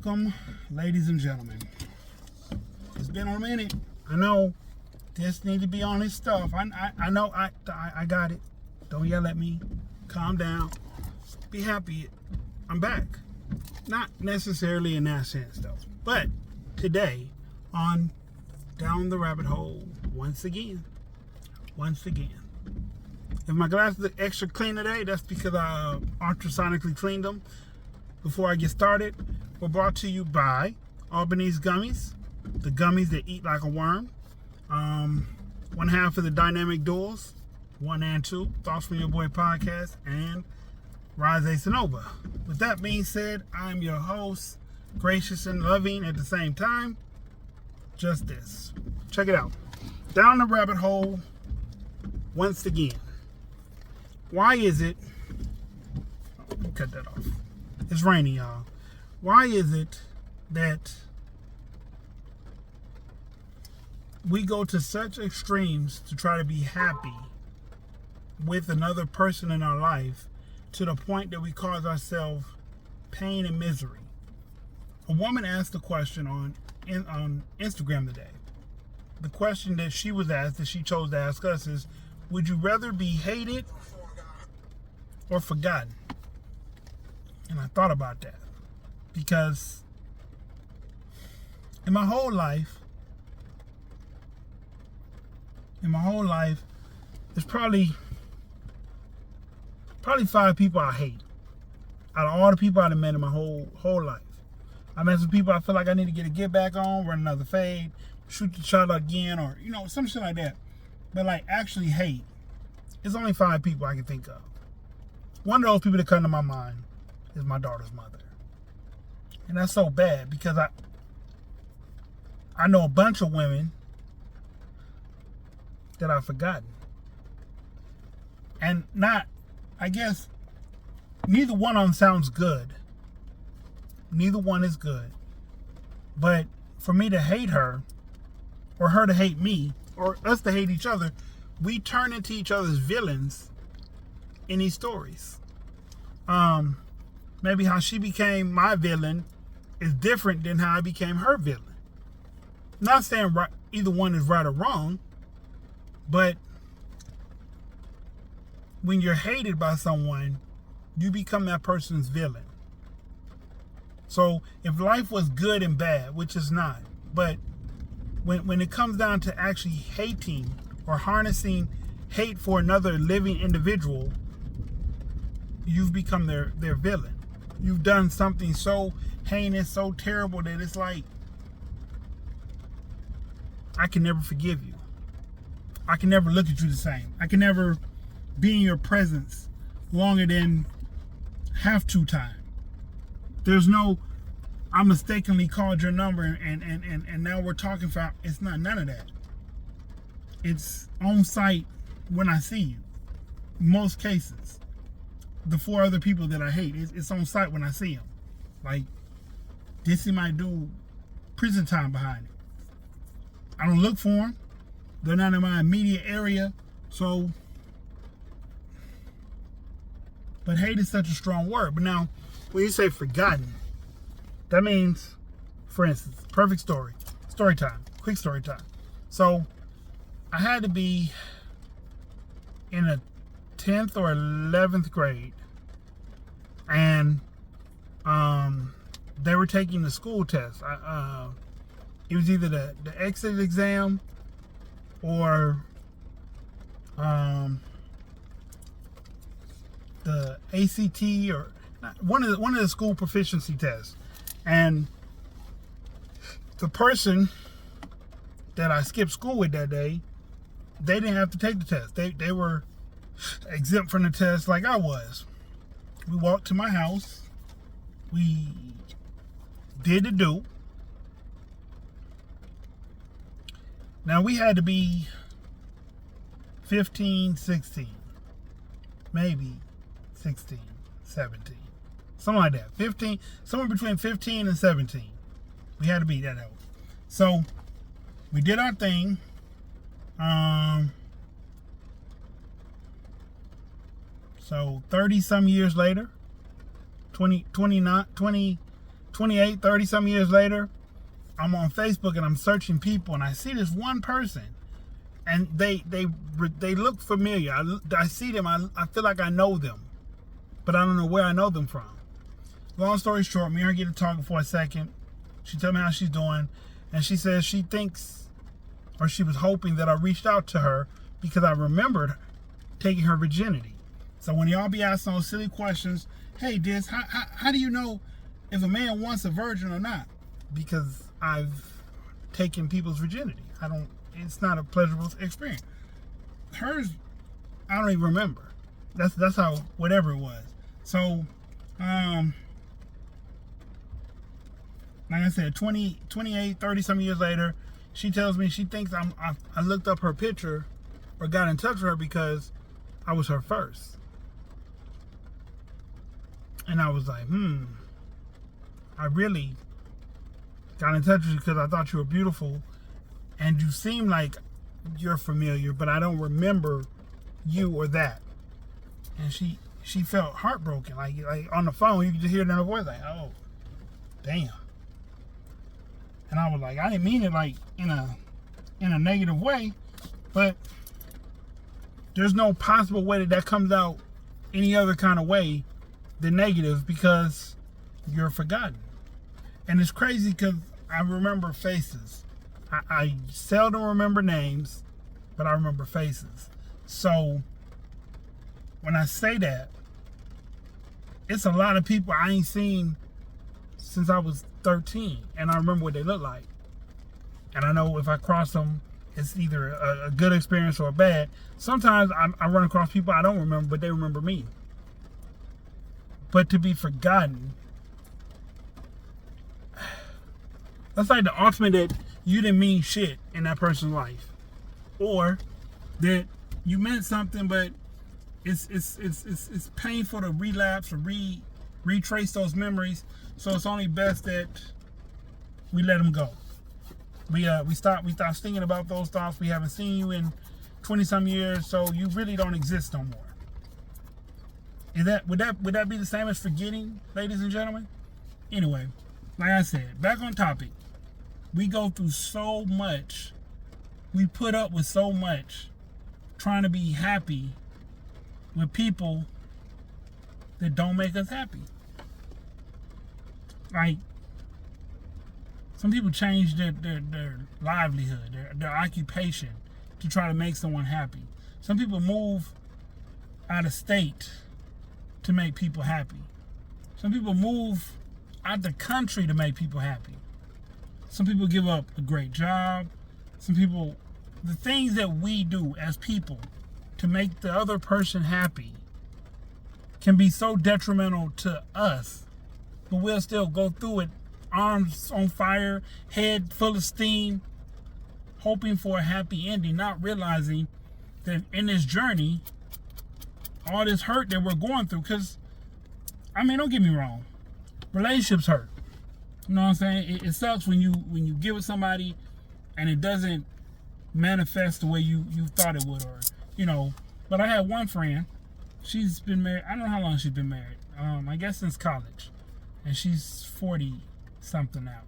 Welcome, ladies and gentlemen. It's been a minute. I know this need to be on his stuff. I know. I got it. Don't yell at me. Calm down. Be happy. I'm back. Not necessarily in that sense though. But today on Down the Rabbit Hole once again. If my glasses are extra clean today, that's because I ultrasonically cleaned them before I get started. We're brought to you by Albanese Gummies, the gummies that eat like a worm. One half of the Dynamic Duels, 1 and 2, Thoughts from Your Boy podcast, and Rise Ace and Nova. With that being said, I'm your host, gracious and loving at the same time. Just this. Check it out. Down the rabbit hole once again. Why is it... Let me cut that off. It's raining, y'all. Why is it that we go to such extremes to try to be happy with another person in our life to the point that we cause ourselves pain and misery? A woman asked a question on Instagram today. The question that she was asked, that she chose to ask us, is, would you rather be hated or forgotten? And I thought about that because in my whole life, there's probably 5 people I hate. Out of all the people I've met in my whole life, I met some people I feel like I need to get a get back on, run another fade, shoot the shot again, or some shit like that. But like actually hate, it's only 5 people I can think of. One of those people that come to my mind is my daughter's mother. And that's so bad because I know a bunch of women that I've forgotten. And I guess neither one of them sounds good. Neither one is good. But for me to hate her, or her to hate me, or us to hate each other, we turn into each other's villains in these stories. Maybe how she became my villain is different than how I became her villain. Not saying either one is right or wrong, but when you're hated by someone, you become that person's villain. So if life was good and bad, which is not, but when it comes down to actually hating or harnessing hate for another living individual, you've become their villain. You've done something so heinous, so terrible that it's like, I can never forgive you. I can never look at you the same. I can never be in your presence longer than have to time. There's no, I mistakenly called your number and now we're talking for, it's not none of that. It's on site when I see you. Most cases. The 4 other people that I hate, it's on site when I see them. Like, this might do prison time behind it. I don't look for them. They're not in my immediate area. So, but hate is such a strong word. But now, when you say forgotten, that means, for instance, perfect story. Story time. Quick story time. So, I had to be in a 10th or 11th grade, and they were taking the school test. It was either the exit exam or the ACT, or one of the school proficiency tests. And the person that I skipped school with that day, they didn't have to take the test. They were exempt from the test like I was. We walked to my house. We did the do. Now we had to be 15, 16, maybe 16, 17, something like that. 15, somewhere between 15 and 17. We had to be that old. So we did our thing. So 30 some years later, 29, 20, 28, 30 some years later, I'm on Facebook and I'm searching people and I see this one person and they look familiar. I see them. I feel like I know them, but I don't know where I know them from. Long story short, me and her get to talking for a second. She told me how she's doing, and she says she thinks, or she was hoping that I reached out to her because I remembered taking her virginity. So when y'all be asking those silly questions, hey, Diz, how do you know if a man wants a virgin or not? Because I've taken people's virginity. It's not a pleasurable experience. Hers, I don't even remember. That's how, whatever it was. So, like I said, 28, 30 some years later, she tells me she thinks I looked up her picture or got in touch with her because I was her first. And I was like, I really got in touch with you because I thought you were beautiful and you seem like you're familiar, but I don't remember you or that. And she felt heartbroken. Like on the phone, you could just hear it in her voice, like, oh, damn. And I was like, I didn't mean it like in a negative way, but there's no possible way that comes out any other kind of way than negative because you're forgotten. And it's crazy because I remember faces. I seldom remember names, but I remember faces. So when I say that, it's a lot of people I ain't seen since I was 13, and I remember what they look like. And I know if I cross them, it's either a good experience or a bad. Sometimes I run across people I don't remember, but they remember me. But to be forgotten, that's like the ultimate that you didn't mean shit in that person's life, or that you meant something, but it's painful to relapse or retrace those memories. So it's only best that we let them go. We stop thinking about those thoughts. We haven't seen you in 20 some years, so you really don't exist no more. Would that be the same as forgetting, ladies and gentlemen? Anyway, like I said, back on topic. We go through so much. We put up with so much trying to be happy with people that don't make us happy. Like, some people change their livelihood, their occupation to try to make someone happy. Some people move out of state to make people happy. Some people move out the country to make people happy. Some people give up a great job. Some people, the things that we do as people to make the other person happy can be so detrimental to us, but we'll still go through it, arms on fire, head full of steam, hoping for a happy ending, not realizing that in this journey, all this hurt that we're going through, because, I mean, don't get me wrong, relationships hurt. You know what I'm saying? It sucks when you get with somebody and it doesn't manifest the way you thought it would, or, you know. But I had one friend, she's been married, I don't know how long she's been married, I guess since college, and she's 40 something now.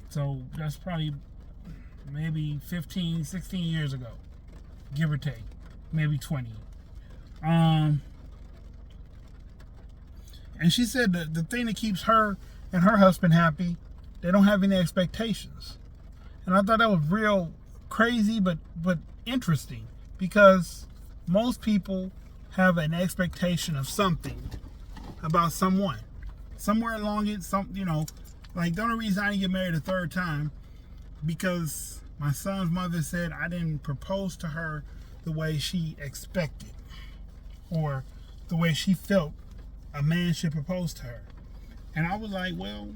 So that's probably maybe 15, 16 years ago, give or take, maybe 20. And she said that the thing that keeps her and her husband happy, they don't have any expectations. And I thought that was real crazy, but interesting, because most people have an expectation of something about someone. Somewhere along it, like the only reason I didn't get married a third time, because my son's mother said I didn't propose to her the way she expected, or the way she felt a man should propose to her. And I was like, well,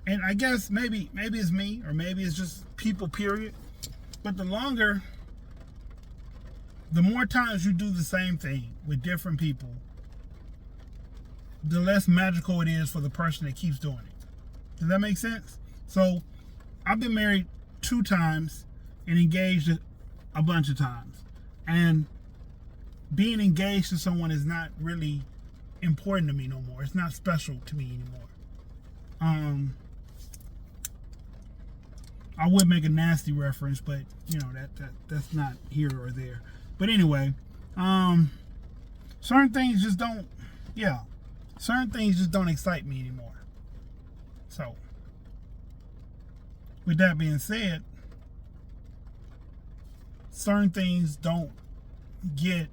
and I guess maybe it's me, or maybe it's just people, period. But the more times you do the same thing with different people, the less magical it is for the person that keeps doing it. Does that make sense? So I've been married 2 times and engaged a bunch of times. And being engaged to someone is not really important to me no more. It's not special to me anymore. I would make a nasty reference, but you know that's not here or there. But anyway, certain things just don't. Yeah, certain things just don't excite me anymore. So, with that being said, certain things don't get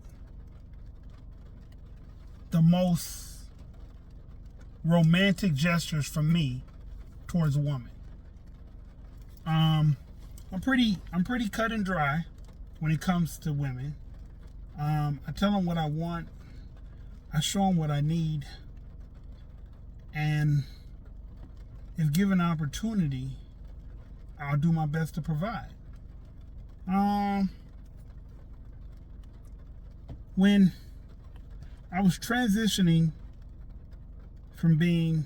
the most romantic gestures from me towards a woman. I'm pretty cut and dry when it comes to women. I tell them what I want. I show them what I need. And if given an opportunity, I'll do my best to provide. When I was transitioning from being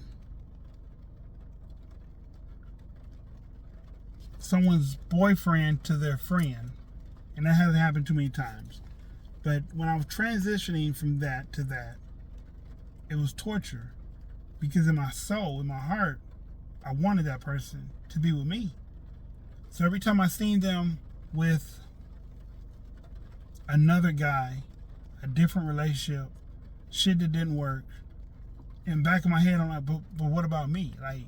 someone's boyfriend to their friend, and that hasn't happened too many times, but when I was transitioning from that to that, it was torture, because in my soul, in my heart, I wanted that person to be with me. So every time I seen them with another guy, a different relationship, shit that didn't work, in the back of my head, I'm like, but what about me? Like,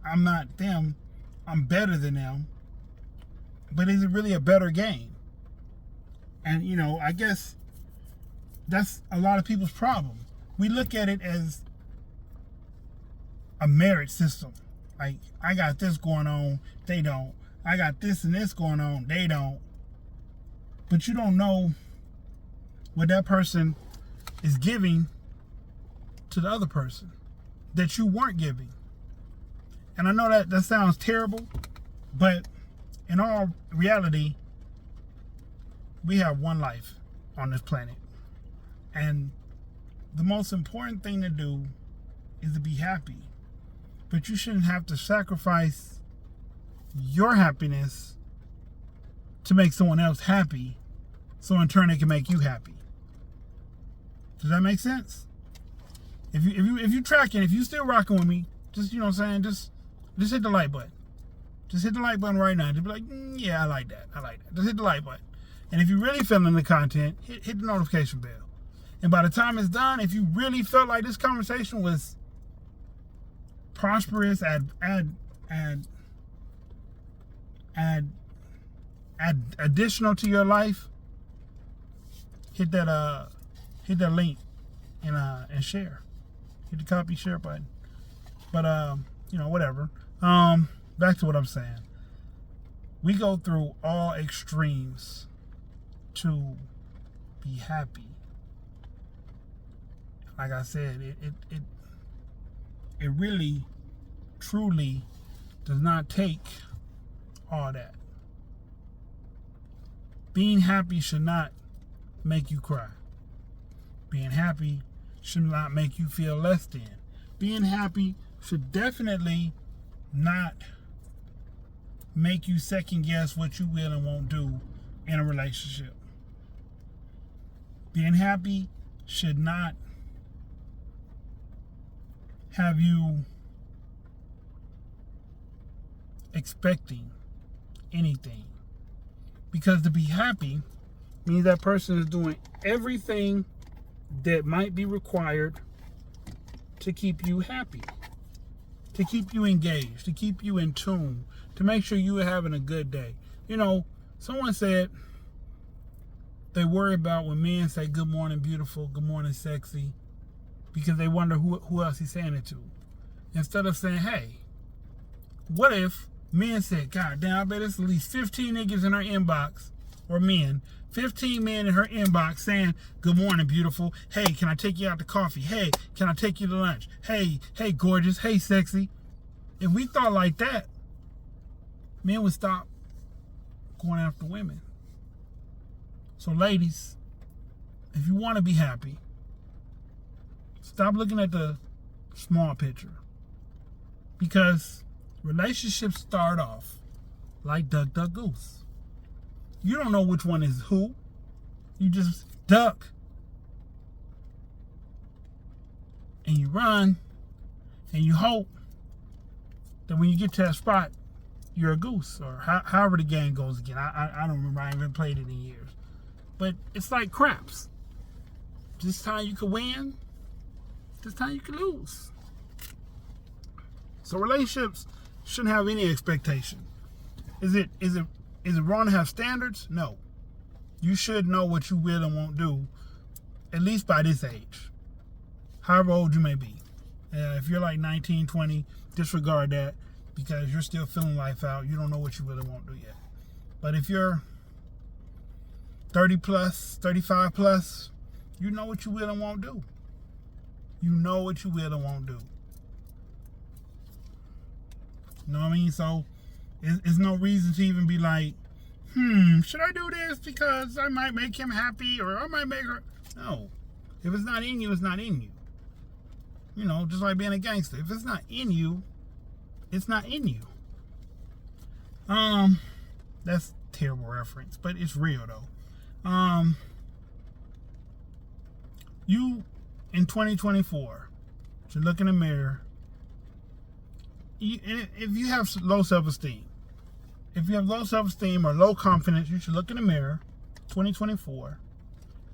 I'm not them. I'm better than them. But is it really a better game? And, you know, I guess that's a lot of people's problem. We look at it as a merit system. Like, I got this going on, they don't. I got this and this going on, they don't. But you don't know what that person is giving to the other person that you weren't giving. And I know that sounds terrible, but in all reality, we have one life on this planet. And the most important thing to do is to be happy. But you shouldn't have to sacrifice your happiness to make someone else happy, so in turn they can make you happy. Does that make sense? If you tracking, if you still rocking with me, just, you know what I'm saying, just hit the like button. Just hit the like button right now. Just be like, yeah, I like that. Just hit the like button. And if you really feeling the content, hit the notification bell. And by the time it's done, if you really felt like this conversation was prosperous, add additional to your life, hit that link and share. Hit the copy share button. But you know, whatever. Back to what I'm saying. We go through all extremes to be happy. Like I said, it really, truly does not take all that. Being happy should not make you cry. Being happy should not make you feel less than. Being happy should definitely not make you second guess what you will and won't do in a relationship. Being happy should not have you expecting anything. Because to be happy means that person is doing everything that might be required to keep you happy, to keep you engaged, to keep you in tune, to make sure you are having a good day. You know, someone said they worry about when men say good morning beautiful, good morning sexy, because they wonder who else he's saying it to. Instead of saying, hey, what if men said, God damn, I bet it's at least 15 niggas in her inbox, or men, 15 men in her inbox saying, good morning, beautiful. Hey, can I take you out to coffee? Hey, can I take you to lunch? Hey, gorgeous. Hey, sexy. If we thought like that, men would stop going after women. So ladies, if you want to be happy, stop looking at the small picture. Because relationships start off like duck, duck, goose. You don't know which one is who. You just duck. And you run. And you hope that when you get to that spot, you're a goose, or however the game goes again. I don't remember. I haven't played it in years. But it's like craps. This time you can win. This time you can lose. So relationships shouldn't have any expectation. Is it wrong to have standards? No. You should know what you will and won't do, at least by this age. However old you may be. If you're like 19, 20, disregard that, because you're still feeling life out. You don't know what you will and won't do yet. But if you're 30 plus, 35 plus, you know what you will and won't do. You know what you will and won't do. You know what I mean? So, it's no reason to even be like, should I do this because I might make him happy, or I might make her? No. If it's not in you, it's not in you. You know, just like being a gangster. If it's not in you, it's not in you. That's a terrible reference, but it's real though. You in 2024 should look in the mirror. If you have low self-esteem, or low confidence, you should look in the mirror, 2024,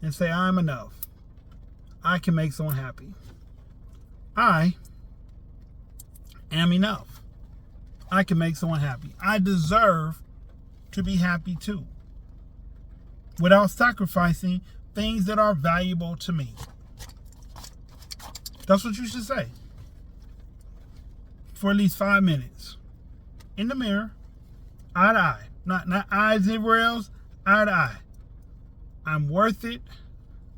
and say, I'm enough. I can make someone happy. I am enough. I can make someone happy. I deserve to be happy too, without sacrificing things that are valuable to me. That's what you should say. For at least 5 minutes. In the mirror, eye to eye. Not eyes everywhere else, eye to eye. I'm worth it.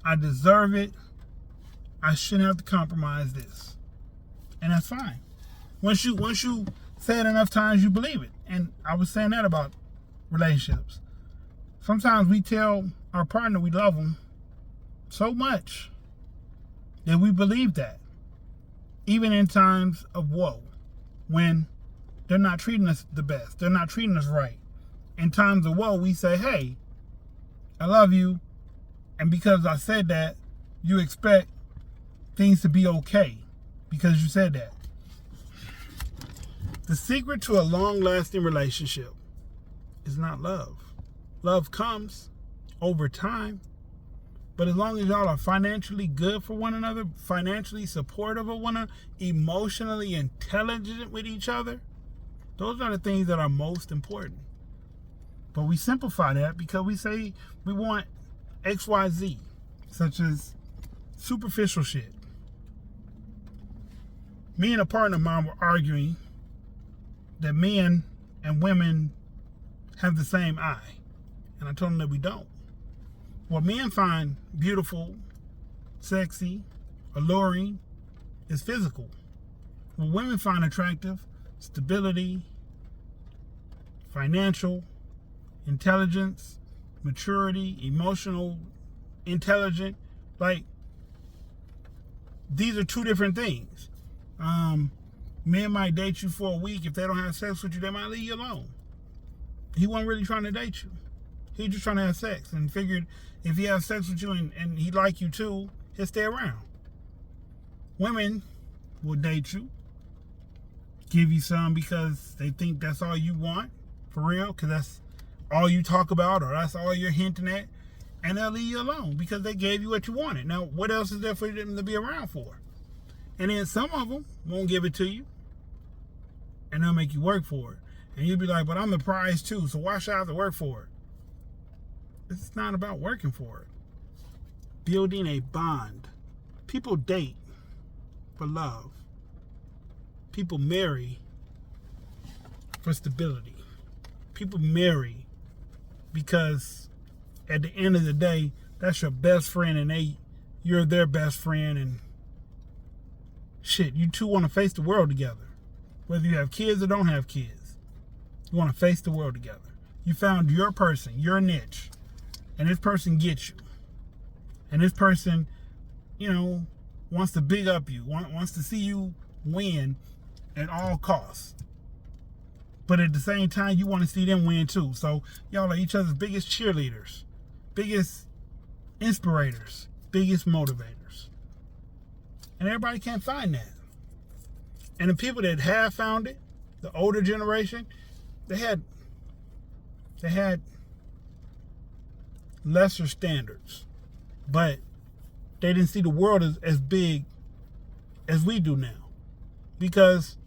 I deserve it. I shouldn't have to compromise this. And that's fine. Once you say it enough times, you believe it. And I was saying that about relationships. Sometimes we tell our partner we love them so much that we believe that. Even in times of woe, when they're not treating us the best, they're not treating us right. In times of woe, we say, hey, I love you. And because I said that, you expect things to be okay because you said that. The secret to a long-lasting relationship is not love. Love comes over time. But as long as y'all are financially good for one another, financially supportive of one another, emotionally intelligent with each other, those are the things that are most important. But we simplify that because we say we want XYZ, such as superficial shit. Me and a partner of mine were arguing that men and women have the same eye. And I told them that we don't. What men find beautiful, sexy, alluring is physical. What women find attractive, stability, financial, intelligence, maturity, emotional, intelligent. Like, these are two different things. Men might date you for a week. If they don't have sex with you, they might leave you alone. He wasn't really trying to date you. He was just trying to have sex and figured if he has sex with you and he like you too, he'll stay around. Women will date you, give you some because they think that's all you want, for real, because that's all you talk about or that's all you're hinting at, and they'll leave you alone because they gave you what you wanted. Now, what else is there for them to be around for? And then some of them won't give it to you, and they'll make you work for it. And you'll be like, but I'm the prize too, so why should I have to work for it? It's not about working for it. Building a bond. People date for love. People marry for stability. People marry because at the end of the day, that's your best friend and you're their best friend, and shit, you two want to face the world together. Whether you have kids or don't have kids, you want to face the world together. You found your person, your niche. And this person gets you. And this person, wants to big up you, wants to see you win at all costs. But at the same time, you want to see them win too. So y'all are each other's biggest cheerleaders, biggest inspirators, biggest motivators. And everybody can't find that. And the people that have found it the older generation, they had lesser standards, but they didn't see the world as big as we do now, because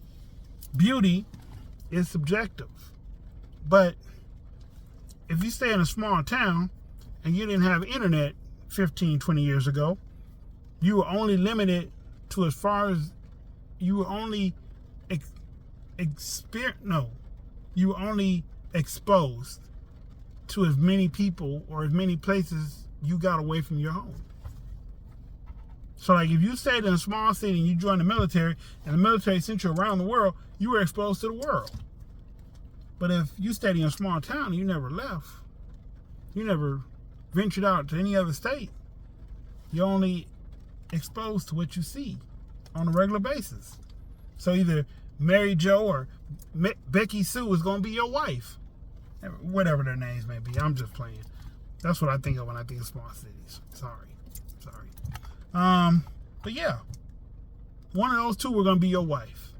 beauty is subjective. But if you stay in a small town and you didn't have internet 15, 20 years ago, you were only limited to as far as you were only you were only exposed to as many people or as many places you got away from your home. So like if you stayed in a small city and you joined the military and the military sent you around the world, you were exposed to the world. But if you stayed in a small town and you never left, you never ventured out to any other state, you're only exposed to what you see on a regular basis. So either Mary Jo or Becky Sue is going to be your wife. Whatever their names may be. I'm just playing. That's what I think of when I think of small cities. Sorry. But yeah, one of those two were going to be your wife.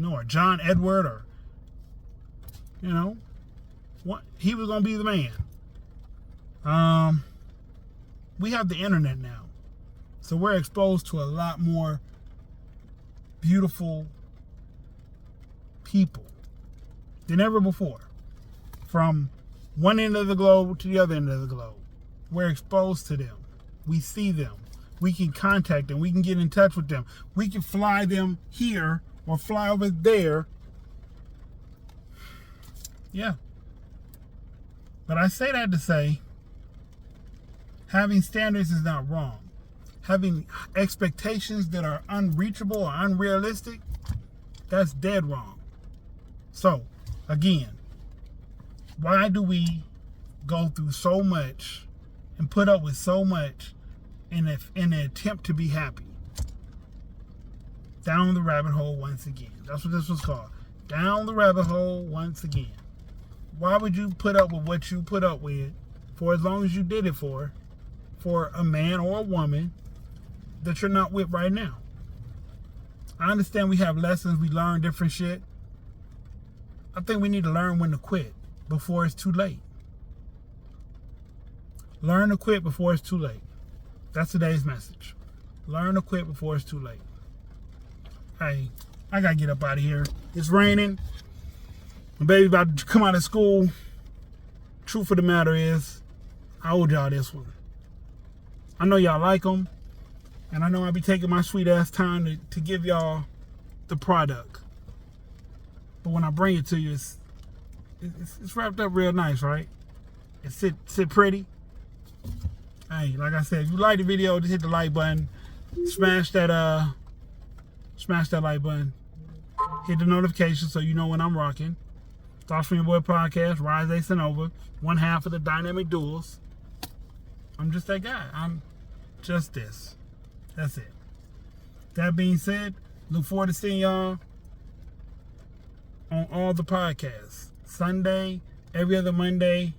Or John Edward, or, he was going to be the man. We have the internet now. So we're exposed to a lot more beautiful people than ever before. From one end of the globe to the other end of the globe. We're exposed to them. We see them. We can contact them. We can get in touch with them. We can fly them here or fly over there. Yeah. But I say that to say, having standards is not wrong. Having expectations that are unreachable or unrealistic, that's dead wrong. So, again, why do we go through so much and put up with so much in an attempt to be happy? Down the rabbit hole once again. That's what this was called. Down the rabbit hole once again. Why would you put up with what you put up with for as long as you did it for a man or a woman that you're not with right now? I understand we have lessons, we learn different shit. I think we need to learn when to quit before it's too late. Learn to quit before it's too late. That's today's message. Learn to quit before it's too late. Hey, I gotta get up out of here. It's raining. My baby about to come out of school. Truth of the matter is, I owed y'all this one. I know y'all like them, and I know I'll be taking my sweet ass time to give y'all the product. But when I bring it to you, it's wrapped up real nice, right? It sit pretty. Hey, like I said, if you like the video, just hit the like button. Smash that like button. Hit the notification so you know when I'm rocking. Thoughts from Your Boy Podcast, Rise, Ace, and Over. One half of the Dynamic Duels. I'm just that guy. I'm just this. That's it. That being said, look forward to seeing y'all on all the podcasts. Sunday, every other Monday,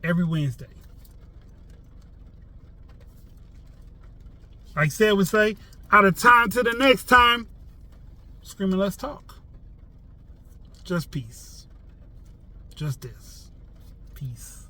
every Wednesday. Like Said would say, out of time to the next time, screaming, let's talk. Just peace. Just this. Peace.